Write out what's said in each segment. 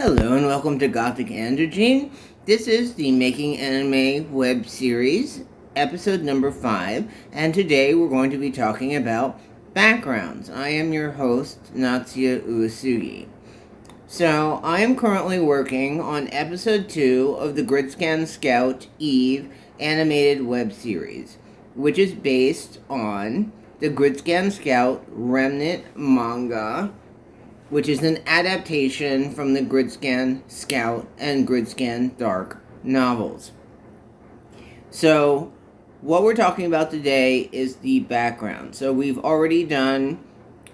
Hello and welcome to Gothic Androgyn. This is the Making Anime web series, episode number 5, and today we're going to be talking about backgrounds. I am your host, Natsuya Uesugi. So, I am currently working on episode 2 of the Grydscaen Scout Eve animated web series, which is based on the Grydscaen Scout Remnant manga, which is an adaptation from the Grydscaen Scout and Grydscaen Dark novels. So, what we're talking about today is the background. So, we've already done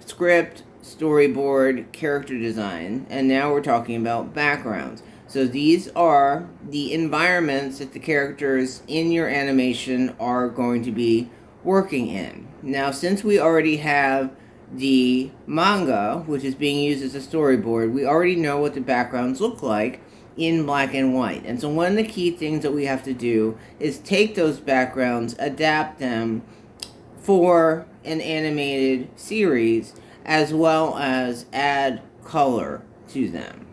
script, storyboard, character design, and now we're talking about backgrounds. So, these are the environments that the characters in your animation are going to be working in. Now, since we already have the manga, which is being used as a storyboard, we already know what the backgrounds look like in black and white. And so one of the key things that we have to do is take those backgrounds, adapt them for an animated series, as well as add color to them.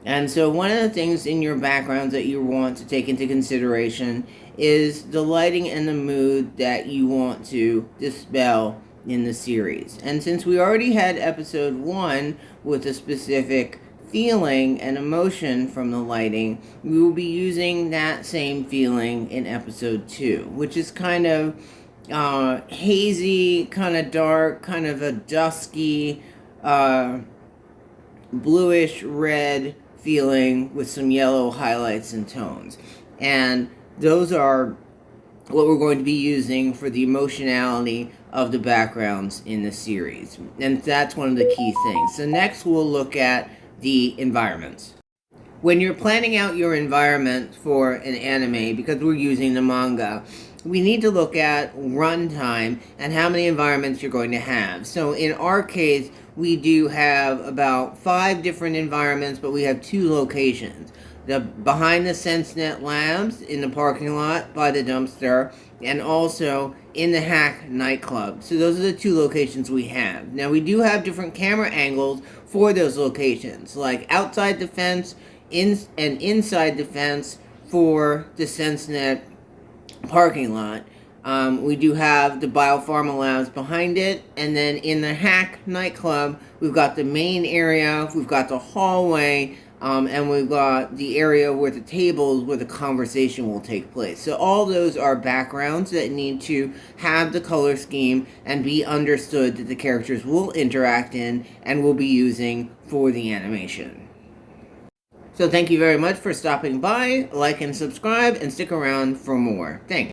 And so one of the things in your backgrounds that you want to take into consideration is the lighting and the mood that you want to dispel in the series. And since we already had episode 1 with a specific feeling and emotion from the lighting, we will be using that same feeling in episode 2, which is kind of hazy, kind of dark, kind of a dusky, bluish red feeling with some yellow highlights and tones. And those are what we're going to be using for the emotionality of the backgrounds in the series. And that's one of the key things. So next we'll look at the environments. When you're planning out your environment for an anime, because we're using the manga, we need to look at runtime and how many environments you're going to have. So in our case, we do have about 5 different environments, but we have 2 locations. The behind the SenseNet Labs in the parking lot by the dumpster, and also in the Hack nightclub. So those are the 2 locations we have. Now we do have different camera angles for those locations, like outside the fence and inside the fence for the SenseNet parking lot. We do have the Biopharma Labs behind it, and then in the Hack nightclub, we've got the main area, we've got the hallway, and we've got the area where the tables where the conversation will take place. So all those are backgrounds that need to have the color scheme and be understood that the characters will interact in and will be using for the animation. So thank you very much for stopping by. Like and subscribe and stick around for more. Thanks.